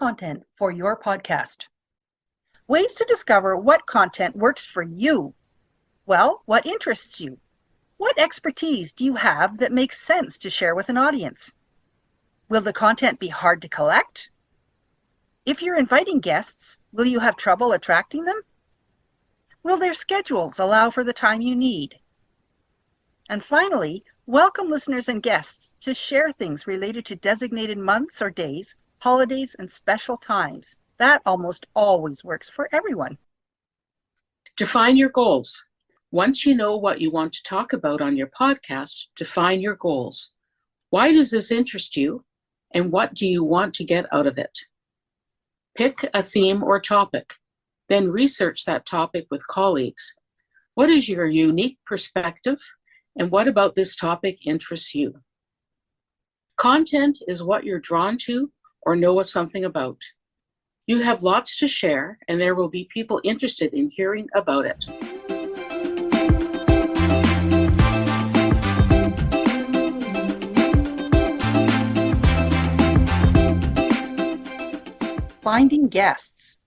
content for your podcast. Ways to discover what content works for you. Well, what interests you? What expertise do you have that makes sense to share with an audience? Will the content be hard to collect? If you're inviting guests, will you have trouble attracting them? Will their schedules allow for the time you need? And finally, welcome listeners and guests to share things related to designated months or days, holidays, and special times. That almost always works for everyone. Define your goals. Once you know what you want to talk about on your podcast, define your goals. Why does this interest you, and what do you want to get out of it? Pick a theme or topic, then research that topic with colleagues. What is your unique perspective, and what about this topic interests you? Content is what you're drawn to or know something about. You have lots to share, and there will be people interested in hearing about it. Finding guests.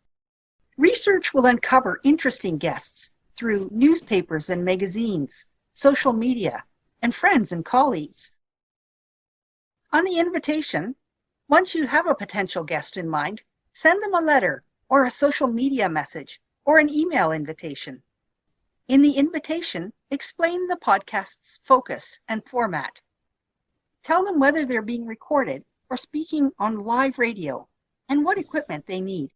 Research will uncover interesting guests through newspapers and magazines, social media, and friends and colleagues. On the invitation, once you have a potential guest in mind, send them a letter or a social media message or an email invitation. In the invitation, explain the podcast's focus and format. Tell them whether they're being recorded or speaking on live radio and what equipment they need.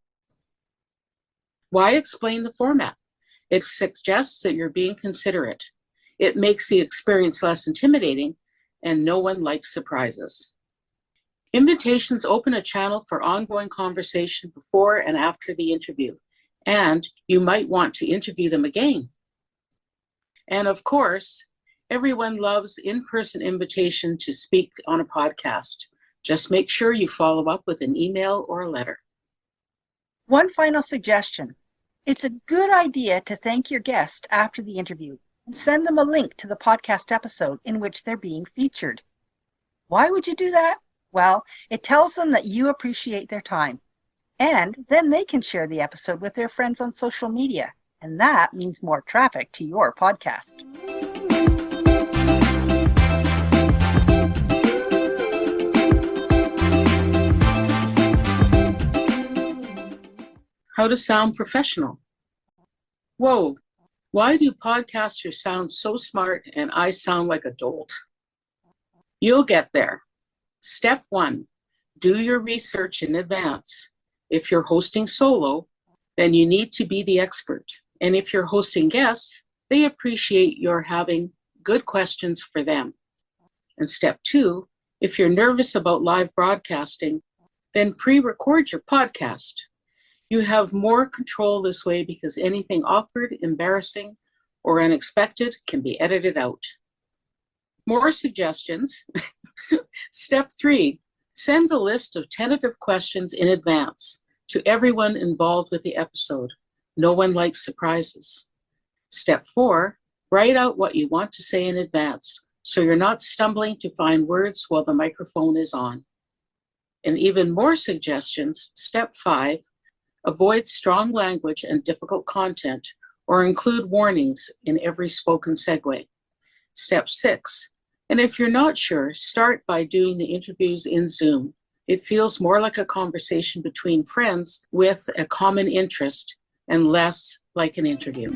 Why explain the format? It suggests that you're being considerate. It makes the experience less intimidating, and no one likes surprises. Invitations open a channel for ongoing conversation before and after the interview, and you might want to interview them again. And of course, everyone loves in-person invitation to speak on a podcast. Just make sure you follow up with an email or a letter. One final suggestion. It's a good idea to thank your guest after the interview and send them a link to the podcast episode in which they're being featured. Why would you do that? Well, it tells them that you appreciate their time. And then they can share the episode with their friends on social media. And that means more traffic to your podcast. How to sound professional. Whoa, why do podcasters sound so smart and I sound like a dolt? You'll get there. Step 1, do your research in advance. If you're hosting solo, then you need to be the expert. And if you're hosting guests, they appreciate your having good questions for them. And step 2, if you're nervous about live broadcasting, then pre-record your podcast. You have more control this way because anything awkward, embarrassing, or unexpected can be edited out. More suggestions. Step 3, send a list of tentative questions in advance to everyone involved with the episode. No one likes surprises. Step 4, write out what you want to say in advance so you're not stumbling to find words while the microphone is on. And even more suggestions. Step 5, avoid strong language and difficult content or include warnings in every spoken segue. Step 6, and if you're not sure, start by doing the interviews in Zoom. It feels more like a conversation between friends with a common interest and less like an interview.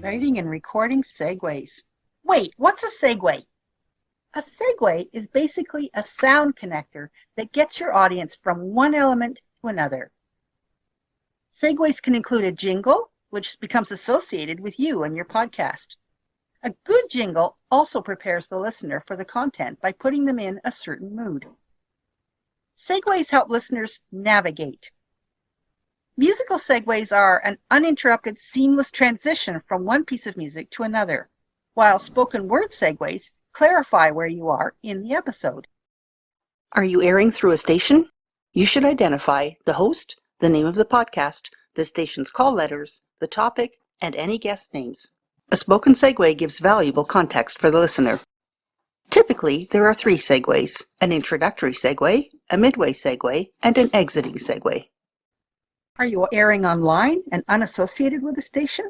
Writing and recording segues. Wait, what's a segue? A segue is basically a sound connector that gets your audience from one element to another. Segues can include a jingle, which becomes associated with you and your podcast. A good jingle also prepares the listener for the content by putting them in a certain mood. Segues help listeners navigate. Musical segues are an uninterrupted, seamless transition from one piece of music to another, while spoken word segues clarify where you are in the episode. Are you airing through a station? You should identify the host, the name of the podcast, the station's call letters, the topic, and any guest names. A spoken segue gives valuable context for the listener. Typically, there are 3 segues: an introductory segue, a midway segue, and an exiting segue. Are you airing online and unassociated with a station?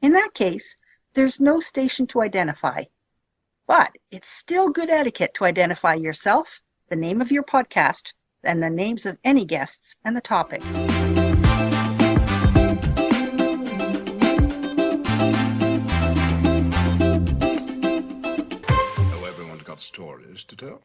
In that case, there's no station to identify. But it's still good etiquette to identify yourself, the name of your podcast, and the names of any guests and the topic. Oh, everyone's got stories to tell.